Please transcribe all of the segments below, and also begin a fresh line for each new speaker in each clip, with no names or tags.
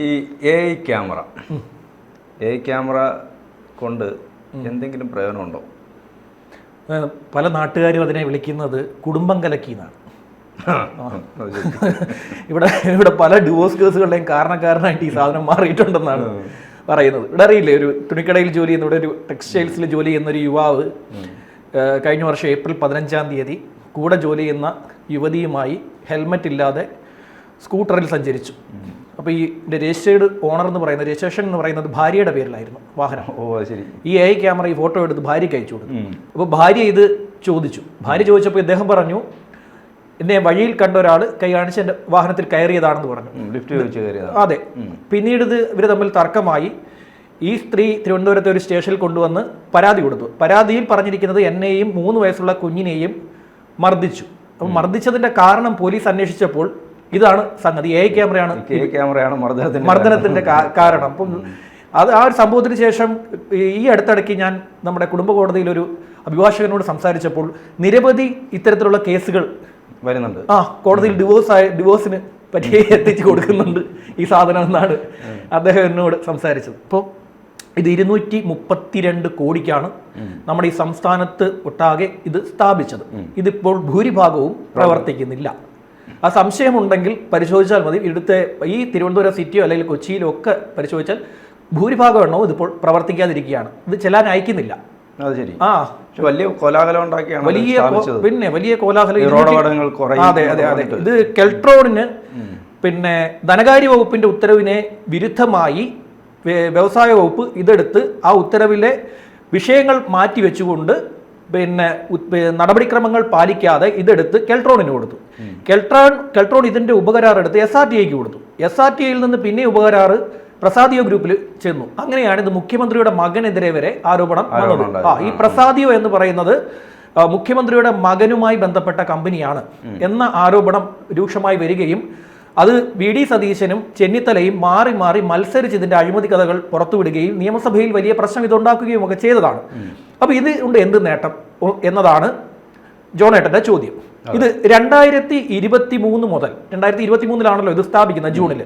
ഈ AI camera കൊണ്ട് എന്തെങ്കിലും പ്രയോജനമുണ്ടോ?
പല നാട്ടുകാരും അതിനെ വിളിക്കുന്നത് കുടുംബം കലക്കി എന്നാണ്. ഇവിടെ പല ഡിവോഴ്സ് കേസുകളുടെയും കാരണക്കാരനായിട്ട് ഈ സാധനം മാറിയിട്ടുണ്ടെന്നാണ് പറയുന്നത്. ഇവിടെ അറിയില്ലേ, ഒരു തുണിക്കടയിൽ ജോലി ചെയ്യുന്ന, ഇവിടെ ഒരു ടെക്സ്റ്റൈൽസിൽ ജോലി ചെയ്യുന്ന ഒരു യുവാവ് കഴിഞ്ഞ വർഷം ഏപ്രിൽ 15-ാം തീയതി കൂടെ ജോലി ചെയ്യുന്ന യുവതിയുമായി ഹെൽമെറ്റ് ഇല്ലാതെ സ്കൂട്ടറിൽ സഞ്ചരിച്ചു. അപ്പോൾ ഈ രജിസ്റ്റേർഡ് ഓണർ എന്ന് പറയുന്നത്, രജിസ്ട്രേഷൻ എന്ന് പറയുന്നത് ഭാര്യയുടെ പേരിലായിരുന്നു വാഹനം.
ശരി.
ഈ AI ക്യാമറ ഈ ഫോട്ടോ എടുത്ത് ഭാര്യയ്ക്ക് അയച്ചു കൊടുത്തു. അപ്പോൾ ഭാര്യ ഇത് ചോദിച്ചു. ഭാര്യ ചോദിച്ചപ്പോൾ ഇദ്ദേഹം പറഞ്ഞു, എന്നെ വഴിയിൽ കണ്ട ഒരാൾ കൈ കാണിച്ച് എൻ്റെ വാഹനത്തിൽ കയറിയതാണെന്ന് പറഞ്ഞു. അതെ. പിന്നീട് ഇവർ തമ്മിൽ തർക്കമായി. ഈ സ്ത്രീ തിരുവനന്തപുരത്തെ ഒരു സ്റ്റേഷനിൽ കൊണ്ടുവന്ന് പരാതി കൊടുത്തു. പരാതിയിൽ പറഞ്ഞിരിക്കുന്നത് എന്നെയും 3 വയസ്സുള്ള കുഞ്ഞിനെയും മർദ്ദിച്ചു. അപ്പം മർദ്ദിച്ചതിന്റെ കാരണം പോലീസ് അന്വേഷിച്ചപ്പോൾ ഇതാണ് സംഗതി, AI ക്യാമറയാണ് മർദ്ദനത്തിന്റെ കാരണം. അപ്പം ആ ഒരു സംഭവത്തിന് ശേഷം ഈ അടുത്തിടയ്ക്ക് ഞാൻ നമ്മുടെ കുടുംബ കോടതിയിൽ ഒരു അഭിഭാഷകനോട് സംസാരിച്ചപ്പോൾ നിരവധി ഇത്തരത്തിലുള്ള കേസുകൾ
വരുന്നുണ്ട്.
കോടതിയിൽ ഡിവോഴ്സിന് പറ്റി എത്തിച്ചു കൊടുക്കുന്നുണ്ട് ഈ സാധനം എന്നാണ് അദ്ദേഹം എന്നോട് സംസാരിച്ചത്. അപ്പോൾ ഇത് 232 കോടിക്കാണ് നമ്മുടെ ഈ സംസ്ഥാനത്ത് ഒട്ടാകെ ഇത് സ്ഥാപിച്ചത്. ഇതിപ്പോൾ ഭൂരിഭാഗവും പ്രവർത്തിക്കുന്നില്ല. ആ സംശയമുണ്ടെങ്കിൽ പരിശോധിച്ചാൽ മതി. ഇവിടുത്തെ ഈ തിരുവനന്തപുരം സിറ്റിയോ അല്ലെങ്കിൽ കൊച്ചിയിലോ ഒക്കെ പരിശോധിച്ചാൽ ഭൂരിഭാഗം എണ്ണവും ഇതിപ്പോൾ പ്രവർത്തിക്കാതിരിക്കുകയാണ്. ഇത് ചെല്ലാൻ അയക്കുന്നില്ല.
വലിയ കോലാഹലം ഉണ്ടാക്കിയാണ്.
വലിയ കോലാഹലം. അതെ. ഇത് കെൽട്രോണിന് ധനകാര്യ വകുപ്പിന്റെ ഉത്തരവിനെ വിരുദ്ധമായി വ്യവസായ വകുപ്പ് ഇതെടുത്ത് ആ ഉത്തരവിലെ വിഷയങ്ങൾ മാറ്റിവെച്ചുകൊണ്ട് നടപടിക്രമങ്ങൾ പാലിക്കാതെ ഇതെടുത്ത് കെൽട്രോണിന് കൊടുത്തു. കെൽട്രോൺ ഇതിന്റെ ഉപകരാർ എടുത്ത് SRTIക്ക് കൊടുത്തു. SRTIയിൽ നിന്ന് പിന്നെ ഉപകരാറ് പ്രസാദിയോ ഗ്രൂപ്പിൽ ചെന്നു. അങ്ങനെയാണ് ഇത് മുഖ്യമന്ത്രിയുടെ മകനെതിരെ വരെ ആരോപണം വന്നത്. ഈ പ്രസാദിയോ എന്ന് പറയുന്നത് മുഖ്യമന്ത്രിയുടെ മകനുമായി ബന്ധപ്പെട്ട കമ്പനിയാണ് എന്ന ആരോപണം രൂക്ഷമായി വരികയും അത് VD സതീശനും ചെന്നിത്തലയും മാറി മാറി മത്സരിച്ച് ഇതിന്റെ അഴിമതി കഥകൾ പുറത്തുവിടുകയും നിയമസഭയിൽ വലിയ പ്രശ്നം ഇതുണ്ടാക്കുകയും ഒക്കെ ചെയ്തതാണ്. അപ്പൊ ഇത് കൊണ്ട് എന്ത് നേട്ടം എന്നതാണ് ജോണേട്ടന്റെ ചോദ്യം. ഇത് 2023 മുതൽ 2023 ഇത് സ്ഥാപിക്കുന്ന ജൂണിൽ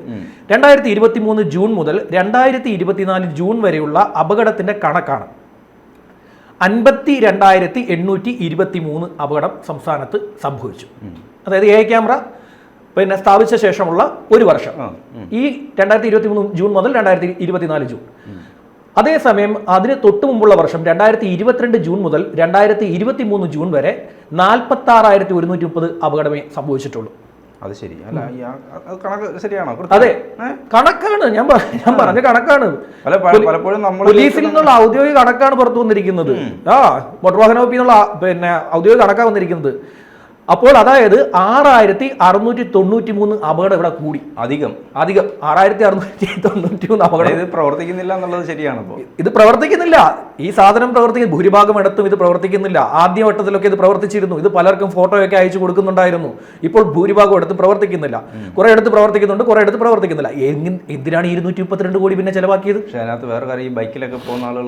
2023 ജൂൺ മുതൽ 2024 ജൂൺ വരെയുള്ള അപകടത്തിന്റെ കണക്കാണ്. 52,823 അപകടം സംസ്ഥാനത്ത് സംഭവിച്ചു. അതായത് AI ക്യാമറ സ്ഥാപിച്ച ശേഷമുള്ള ഒരു വർഷം, ഈ 2023 ജൂൺ മുതൽ 2024 ജൂൺ. അതേസമയം അതിന് തൊട്ടു മുമ്പുള്ള വർഷം 2022 ജൂൺ മുതൽ 2023 ജൂൺ വരെ 46,130 അപകടമേ സംഭവിച്ചിട്ടുള്ളൂ.
അത് ശരി അല്ല, ശരിയാണോ?
അതെ, കണക്കാണ്. ഞാൻ പറഞ്ഞ കണക്കാണ്.
പലപ്പോഴും
പോലീസിൽ നിന്നുള്ള ഔദ്യോഗിക കണക്കാണ് പുറത്തു വന്നിരിക്കുന്നത്. മോട്ടോർ വാഹന വകുപ്പിൽ നിന്നുള്ള ഔദ്യോഗിക കണക്കാണ് വന്നിരിക്കുന്നത്. അപ്പോൾ അതായത് 6,693 അപകടം ഇവിടെ കൂടി. അധികം 6,693 അപകടം.
ഇത് പ്രവർത്തിക്കുന്നില്ല എന്നുള്ളത് ശരിയാണ്.
ഇത് പ്രവർത്തിക്കുന്നില്ല. ഈ സാധനം പ്രവർത്തിക്കുന്നു. ഭൂരിഭാഗം ഇടത്തും ഇത് പ്രവർത്തിക്കുന്നില്ല. ആദ്യവട്ടത്തിലൊക്കെ ഇത് പ്രവർത്തിച്ചിരുന്നു. ഇത് പലർക്കും ഫോട്ടോയൊക്കെ അയച്ചു കൊടുക്കുന്നുണ്ടായിരുന്നു. ഇപ്പോൾ ഭൂരിഭാഗം ഇടത്തും പ്രവർത്തിക്കുന്നില്ല. കുറെ ഇടത്ത് പ്രവർത്തിക്കുന്നുണ്ട്, കുറെ ഇടത്ത് പ്രവർത്തിക്കുന്നില്ല. എന്തിനാണ് 232 കോടി പിന്നെ ചെലവാക്കിയത്?
പക്ഷേ അതിനകത്ത് വേറെ കാര്യം, ഈ ബൈക്കിലൊക്കെ പോകുന്ന ആളുകൾ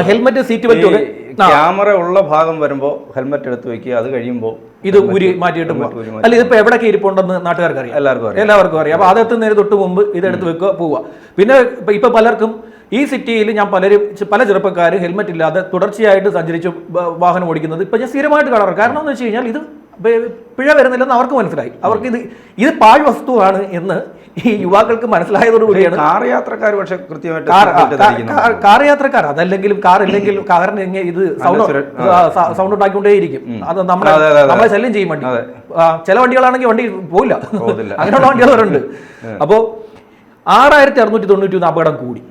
ഹെൽമെറ്റ് സീറ്റ് ബെൽറ്റ്
ക്യാമറ ഉള്ള ഭാഗം വരുമ്പോൾ ഹെൽമെറ്റ് എടുത്ത് വെക്കുക. അത് കഴിയുമ്പോൾ
ഇത് ഊരി മാറ്റിയിട്ട് അല്ല, ഇതിപ്പോ എവിടെയൊക്കെ ഇരിപ്പുണ്ടെന്ന് നാട്ടുകാർക്ക് അറിയാം, എല്ലാവർക്കും അറിയാം. അപ്പൊ അതെത്തുന്നതിന് തൊട്ട് മുമ്പ് ഇതെടുത്ത് വെക്കുക, പോവുക. പിന്നെ ഇപ്പൊ പലർക്കും ഈ സിറ്റിയിൽ പല ചെറുപ്പക്കാർ ഹെൽമെറ്റ് ഇല്ലാതെ തുടർച്ചയായിട്ട് സഞ്ചരിച്ച് വാഹനം ഓടിക്കുന്നത് ഇപ്പൊ ഞാൻ സ്ഥിരമായിട്ട് കാണാറ്. കാരണം എന്ന് വെച്ച് കഴിഞ്ഞാൽ ഇത് പിഴ വരുന്നില്ലെന്ന് അവർക്ക് മനസ്സിലായി. അവർക്ക് ഇത് പാഴ് വസ്തുവാണ് എന്ന് ഈ യുവാക്കൾക്ക് മനസ്സിലായതോടുകൂടിയാണ്.
കാർ യാത്രക്കാർ പക്ഷേ കൃത്യമായിട്ട്
കാർ യാത്രക്കാർ അതല്ലെങ്കിലും കാറില്ലെങ്കിലും കാറിന് ഇത് സൗണ്ട് ഉണ്ടാക്കിക്കൊണ്ടേയിരിക്കും. അത് നമ്മളെ ശല്യം ചെയ്യും വണ്ടി. ചില വണ്ടികളാണെങ്കിൽ വണ്ടി പോയില്ല, അങ്ങനെയുള്ള വണ്ടികളുണ്ട്. അപ്പോ 6,691 അപകടം കൂടി.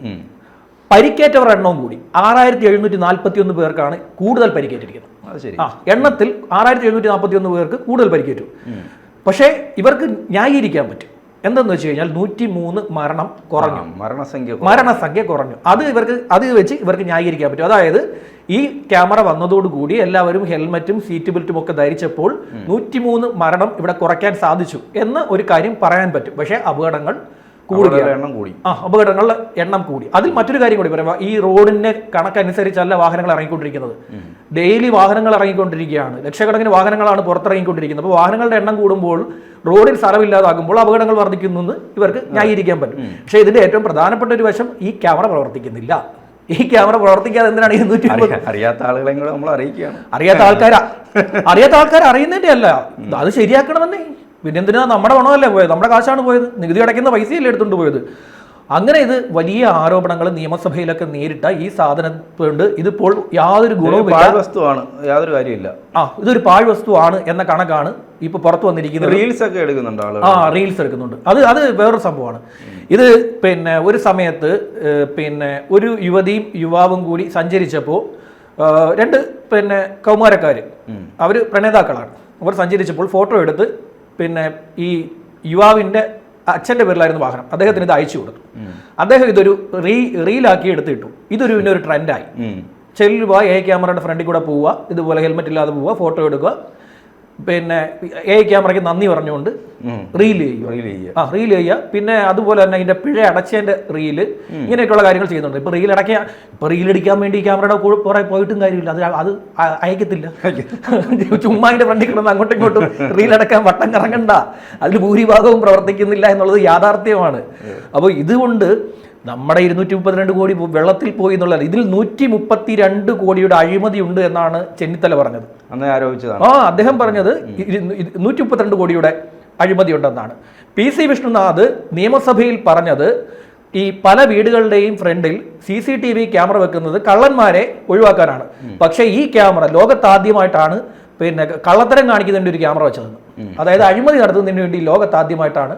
പരിക്കേറ്റവർ എണ്ണവും കൂടി. 6,741 പേർക്കാണ് കൂടുതൽ പരിക്കേറ്റിരിക്കുന്നത്. എണ്ണത്തിൽ 6,741 പേർക്ക് കൂടുതൽ പരിക്കേറ്റു. പക്ഷേ ഇവർക്ക് ന്യായീകരിക്കാൻ പറ്റും. എന്തെന്ന് വെച്ച് കഴിഞ്ഞാൽ 103 മരണം കുറഞ്ഞു, മരണസംഖ്യ കുറഞ്ഞു. അത് വെച്ച് ഇവർക്ക് ന്യായീകരിക്കാൻ പറ്റും. അതായത് ഈ ക്യാമറ വന്നതോടുകൂടി എല്ലാവരും ഹെൽമറ്റും സീറ്റ് ബെൽറ്റും ഒക്കെ ധരിച്ചപ്പോൾ 103 മരണം ഇവിടെ കുറയ്ക്കാൻ സാധിച്ചു എന്ന ഒരു കാര്യം പറയാൻ പറ്റും. പക്ഷേ അപകടങ്ങൾ അപകടങ്ങളുടെ എണ്ണം കൂടി. അതിൽ മറ്റൊരു കാര്യം കൂടി പറയാം. ഈ റോഡിന്റെ കണക്കനുസരിച്ചല്ല വാഹനങ്ങൾ ഇറങ്ങിക്കൊണ്ടിരിക്കുന്നത്. ഡെയിലി വാഹനങ്ങൾ ഇറങ്ങിക്കൊണ്ടിരിക്കുകയാണ്. ലക്ഷക്കണക്കിന് വാഹനങ്ങളാണ് പുറത്തിറങ്ങിക്കൊണ്ടിരിക്കുന്നത്. അപ്പോൾ വാഹനങ്ങളുടെ എണ്ണം കൂടുമ്പോൾ റോഡിൽ സ്ഥലമില്ലാതാകുമ്പോൾ അപകടങ്ങൾ വർദ്ധിക്കുന്നു എന്ന് ഇവർക്ക് ന്യായീകരിക്കാൻ പറ്റും. പക്ഷേ ഇതിന്റെ ഏറ്റവും പ്രധാനപ്പെട്ട ഒരു വശം ഈ ക്യാമറ പ്രവർത്തിക്കുന്നില്ല. ഈ ക്യാമറ പ്രവർത്തിക്കാതെ എന്തിനാണ് 250?
അറിയാത്ത ആളുകളെ കൂടെ നമ്മൾ അറിയിക്കുകയാണ്.
അറിയാത്ത ആൾക്കാർ അറിയുന്നതിന്റെ അല്ല, അത് ശരിയാക്കണമെന്നേ. പിന്നെ എന്തിനാ? നമ്മുടെ പണമല്ലേ പോയത്, നമ്മുടെ കാശാണ് പോയത്, നികുതി അടയ്ക്കുന്ന പൈസയല്ലേ എടുത്തുകൊണ്ട് പോയത്. അങ്ങനെ ഇത് വലിയ ആരോപണങ്ങൾ നിയമസഭയിലൊക്കെ നേരിട്ട ഈ സാധനം കൊണ്ട് ഇതിപ്പോൾ യാതൊരു ഗുണവും
വസ്തുവാണ്, യാതൊരു കാര്യമില്ല.
ഇതൊരു പാഴ് വസ്തുവാണ് എന്ന കണക്കാണ് ഇപ്പൊ പുറത്തു വന്നിരിക്കുന്നത്.
റീൽസ് ഒക്കെ എടുക്കുന്നുണ്ട് ആളുകൾ.
റീൽസ് എടുക്കുന്നുണ്ട്. അത് വേറൊരു സംഭവമാണ്. ഇത് പിന്നെ ഒരു സമയത്ത് പിന്നെ ഒരു യുവതിയും യുവാവും കൂടി സഞ്ചരിച്ചപ്പോൾ രണ്ട് പിന്നെ കൗമാരക്കാര്, അവർ പ്രണേതാക്കളാണ്. അവർ സഞ്ചരിച്ചപ്പോൾ ഫോട്ടോ എടുത്ത് പിന്നെ ഈ യുവാവിൻ്റെ അച്ഛൻ്റെ പേരിലായിരുന്നു വാഹനം, അദ്ദേഹത്തിന് ഇത് അയച്ചു കൊടുത്തു. അദ്ദേഹം ഇതൊരു റീലാക്കി എടുത്തിട്ടു. ഇതൊരു പിന്നെ ഒരു ട്രെൻഡായി. ചെല്ലുക, ക്യാമറയുടെ ഫ്രണ്ടിൽ കൂടെ പോവുക, ഇതുപോലെ ഹെൽമെറ്റ് ഇല്ലാതെ പോവുക, ഫോട്ടോ എടുക്കുക, പിന്നെ ക്യാമറയ്ക്ക് നന്ദി പറഞ്ഞുകൊണ്ട് റീൽ ചെയ്യുക. പിന്നെ അതുപോലെ തന്നെ അതിന്റെ പിഴ അടച്ചതിന്റെ റീല്, ഇങ്ങനെയൊക്കെയുള്ള കാര്യങ്ങൾ ചെയ്യുന്നുണ്ട്. ഇപ്പൊ റീൽ അടിക്കാൻ വേണ്ടി ക്യാമറയുടെ പുറകെ പോയിട്ടും കാര്യമില്ല, അത് അയക്കത്തില്ല. ചുമ്മാ അതിന്റെ ഫ്രണ്ടിൽ കിടന്ന് അങ്ങോട്ടും ഇങ്ങോട്ടും റീൽ അടക്കാൻ വട്ടം കറങ്ങണ്ട. അതിൽ ഭൂരിഭാഗവും പ്രവർത്തിക്കുന്നില്ല എന്നുള്ളത് യാഥാർത്ഥ്യമാണ്. അപ്പോൾ ഇതുകൊണ്ട് നമ്മുടെ 232 കോടി വെള്ളത്തിൽ പോയി എന്നുള്ളത്, ഇതിൽ 132 കോടിയുടെ അഴിമതി ഉണ്ട് എന്നാണ് ചെന്നിത്തല പറഞ്ഞത്. അദ്ദേഹം പറഞ്ഞത് 132 കോടിയുടെ അഴിമതി ഉണ്ടെന്നാണ്. PC വിഷ്ണുനാഥ് നിയമസഭയിൽ പറഞ്ഞത് ഈ പല വീടുകളുടെയും ഫ്രണ്ടിൽ CCTV ക്യാമറ വെക്കുന്നത് കള്ളന്മാരെ ഒഴിവാക്കാനാണ്. പക്ഷേ ഈ ക്യാമറ ലോകത്താദ്യമായിട്ടാണ് പിന്നെ കള്ളത്തരം കാണിക്കുന്നതിൻ്റെ ഒരു ക്യാമറ വെച്ചതെന്ന്. അതായത് അഴിമതി നടത്തുന്നതിന് വേണ്ടി ലോകത്താദ്യമായിട്ടാണ്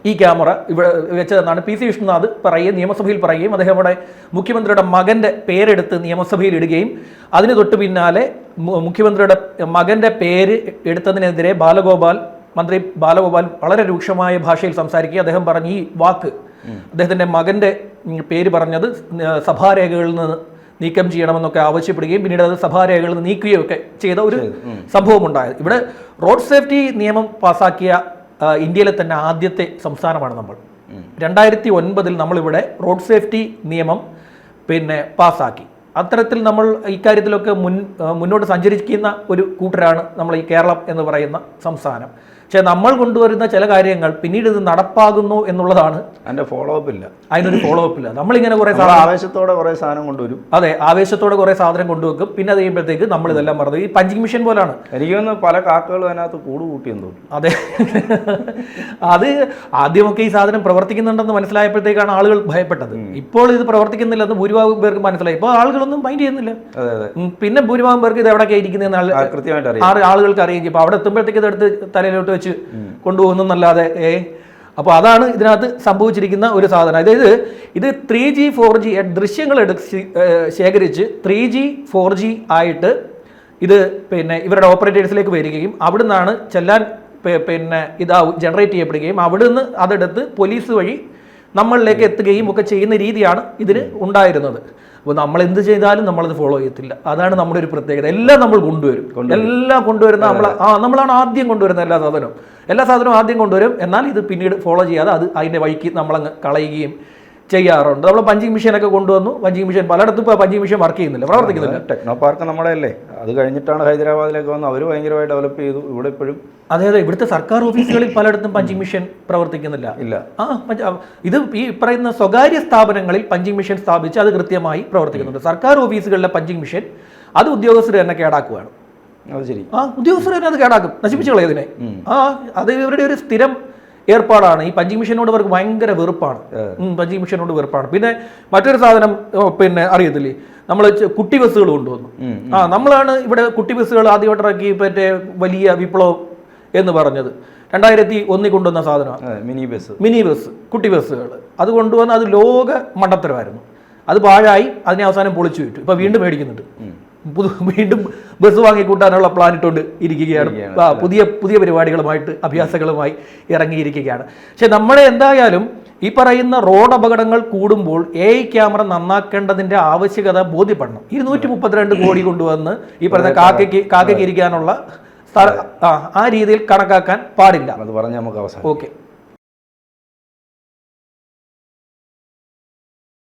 ഈ ക്യാമറ ഇവിടെ വെച്ചതെന്നാണ് PC വിഷ്ണുനാഥ് പറയുകയും നിയമസഭയിൽ പറയുകയും അദ്ദേഹം ഇവിടെ മുഖ്യമന്ത്രിയുടെ മകന്റെ പേരെടുത്ത് നിയമസഭയിൽ ഇടുകയും അതിന് തൊട്ട് പിന്നാലെ മുഖ്യമന്ത്രിയുടെ മകന്റെ പേര് എടുത്തതിനെതിരെ മന്ത്രി ബാലഗോപാൽ വളരെ രൂക്ഷമായ ഭാഷയിൽ സംസാരിക്കുക. അദ്ദേഹം പറഞ്ഞ ഈ വാക്ക്, അദ്ദേഹത്തിന്റെ മകന്റെ പേര് പറഞ്ഞത് സഭാരേഖകളിൽ നിന്ന് നീക്കം ചെയ്യണമെന്നൊക്കെ ആവശ്യപ്പെടുകയും പിന്നീട് അത് സഭാരേഖകളിൽ നിന്ന് നീക്കുകയും ഒക്കെ ചെയ്ത ഒരു സംഭവം ഉണ്ടായത്. ഇവിടെ റോഡ് സേഫ്റ്റി നിയമം പാസാക്കിയ ഇന്ത്യയിലെ തന്നെ ആദ്യത്തെ സംസ്ഥാനമാണ് നമ്മൾ. 2009 നമ്മളിവിടെ റോഡ് സേഫ്റ്റി നിയമം പിന്നെ പാസ്സാക്കി. അത്തരത്തിൽ നമ്മൾ ഇക്കാര്യത്തിലൊക്കെ മുന്നോട്ട് സഞ്ചരിക്കുന്ന ഒരു കൂട്ടരാണ് നമ്മൾ ഈ കേരളം എന്ന് പറയുന്ന സംസ്ഥാനം. പക്ഷെ നമ്മൾ കൊണ്ടുവരുന്ന ചില കാര്യങ്ങൾ പിന്നീട് ഇത് നടപ്പാകുന്നു എന്നുള്ളതാണ് അതിനൊരു ഫോളോ അപ്പ് ഇല്ല. നമ്മളിങ്ങനെ
ആവേശത്തോടെ കുറെ സാധനം കൊണ്ടുവരും.
അതെ, ആവേശത്തോടെ കുറെ സാധനം കൊണ്ടുവെക്കും. പിന്നെ അത് കഴിയുമ്പോഴത്തേക്ക് നമ്മൾ ഇതെല്ലാം മറന്നു. ഈ പഞ്ചിങ് മെഷീൻ പോലാണ്.
എനിക്ക് പല കാക്കകളും അതിനകത്ത് കൂട്ടിയെന്ന് തോന്നുന്നു.
അതെ, അത് ആദ്യമൊക്കെ ഈ സാധനം പ്രവർത്തിക്കുന്നുണ്ടെന്ന് മനസ്സിലായപ്പോഴത്തേക്കാണ് ആളുകൾ ഭയപ്പെട്ടത്. ഇപ്പോൾ ഇത് പ്രവർത്തിക്കുന്നില്ലെന്ന് ഭൂരിഭാഗം പേർക്ക് മനസ്സിലായി. ഇപ്പോൾ ആളുകളൊന്നും മൈൻഡ് ചെയ്യുന്നില്ല. പിന്നെ ഭൂരിഭാഗം പേർക്ക് ഇത് എവിടെയൊക്കെ ഇരിക്കുന്നതെന്ന് ആളുകൾക്ക് അറിയാം. ഇപ്പൊ അവിടെ എത്തുമ്പോഴത്തേക്ക് ഇതെടുത്ത് തലയിലോട്ട് വെച്ച് കൊണ്ടുപോകുന്നല്ലാതെ അപ്പോൾ അതാണ് ഇതിനകത്ത് സംഭവിച്ചിരിക്കുന്ന ഒരു സാധനം. അതായത് ഇത് 3G 4G ദൃശ്യങ്ങൾ ശേഖരിച്ച് 3G 4G ആയിട്ട് ഇത് പിന്നെ ഇവരുടെ ഓപ്പറേറ്റേഴ്സിലേക്ക് വരികയും അവിടുന്നാണ് ചെല്ലാൻ പിന്നെ ജനറേറ്റ് ചെയ്യപ്പെടുകയും അവിടുന്ന് അതെടുത്ത് പോലീസ് വഴി നമ്മളിലേക്ക് എത്തുകയും ഒക്കെ ചെയ്യുന്ന രീതിയാണ് ഇതിന് ഉണ്ടായിരുന്നത്. അപ്പോൾ നമ്മൾ എന്ത് ചെയ്താലും നമ്മളത് ഫോളോ ചെയ്യത്തില്ല. അതാണ് നമ്മുടെ ഒരു പ്രത്യേകത. എല്ലാം നമ്മൾ കൊണ്ടുവരും. എല്ലാം കൊണ്ടുവരുന്ന നമ്മളാണ് ആദ്യം കൊണ്ടുവരുന്ന എല്ലാ സാധനവും ആദ്യം കൊണ്ടുവരും. എന്നാൽ ഇത് പിന്നീട് ഫോളോ ചെയ്യാതെ അത് അതിൻ്റെ വഴിക്ക് നമ്മളങ്ങ് കളയുകയും ചെയ്യാറുണ്ട്. നമ്മൾ പഞ്ചിങ് മെഷീനൊക്കെ കൊണ്ടുവന്നു. പഞ്ചിങ് മെഷീൻ പലയിടത്തും ഇപ്പോൾ പഞ്ചിങ് മെഷീൻ വർക്ക് ചെയ്യുന്നില്ല, പ്രവർത്തിക്കുന്നില്ല.
ടെക്നോ പാർക്ക് നമ്മുടെ അല്ലേ, അത് കഴിഞ്ഞിട്ടാണ് ഹൈദരാബാദിലേക്ക് വന്ന് അവർ ഭയങ്കരമായി ഡെവലപ്പ് ചെയ്തു. ഇവിടെ ഇപ്പോഴും
അതെ, ഇവിടുത്തെ സർക്കാർ ഓഫീസുകളിൽ പലയിടത്തും പഞ്ചിങ് മെഷീൻ പ്രവർത്തിക്കുന്നില്ല. ഇത് ഈ പറയുന്ന സ്വകാര്യ സ്ഥാപനങ്ങളിൽ പഞ്ചിങ് മെഷീൻ സ്ഥാപിച്ച് അത് കൃത്യമായി പ്രവർത്തിക്കുന്നുണ്ട്. സർക്കാർ ഓഫീസുകളിലെ പഞ്ചിങ് മെഷീൻ അത് ഉദ്യോഗസ്ഥർ തന്നെ കേടാക്കുകയാണ്.
അത് ശരി,
ഉദ്യോഗസ്ഥർ തന്നെ അത് കേടാക്കും, നശിപ്പിച്ചു കളയതിനെ. അത് ഇവരുടെ ഒരു സ്ഥിരം ഏർപ്പാടാണ്. ഈ പഞ്ചിങ് മെഷീനോട് അവർക്ക് ഭയങ്കര വെറുപ്പാണ്. പഞ്ചിങ് മെഷീനോട് വെറുപ്പാണ്. പിന്നെ മറ്റൊരു സാധനം പിന്നെ അറിയത്തില്ലേ, നമ്മൾ കുട്ടി ബസ്സുകൾ കൊണ്ടുവന്നു. നമ്മളാണ് ഇവിടെ കുട്ടി ബസ്സുകൾ ആദ്യമായിട്ട് ഇറക്കി മറ്റേ വലിയ വിപ്ലവം എന്ന് പറഞ്ഞത് 2001 കൊണ്ടുവന്ന സാധനമാണ് മിനി ബസ്, കുട്ടി ബസ്സുകൾ. അത് കൊണ്ടുവന്ന് അത് ലോക മണ്ടത്തരമായിരുന്നു. അത് പാഴായി, അതിനെ അവസാനം പൊളിച്ചു വിട്ടു. ഇപ്പൊ വീണ്ടും മേടിക്കുന്നുണ്ട്. വീണ്ടും ബസ് വാങ്ങിക്കൂട്ടാനുള്ള പ്ലാൻ ഇട്ടുകൊണ്ട് ഇരിക്കുകയാണ്. പുതിയ പരിപാടികളുമായിട്ട് അഭ്യാസങ്ങളുമായി ഇറങ്ങിയിരിക്കുകയാണ്. പക്ഷെ നമ്മളെ എന്തായാലും ഈ പറയുന്ന റോഡ് അപകടങ്ങൾ കൂടുമ്പോൾ AI ക്യാമറ നന്നാക്കേണ്ടതിന്റെ ആവശ്യകത ബോധ്യപ്പെടണം. 232 കോടി കൊണ്ടുവന്ന് ഈ പറയുന്ന കാക്കയ്ക്ക് ഇരിക്കാനുള്ള ആ രീതിയിൽ കണക്കാക്കാൻ പാടില്ല.
അത് പറഞ്ഞ് നമുക്ക് അവസാനം.
ഓക്കെ.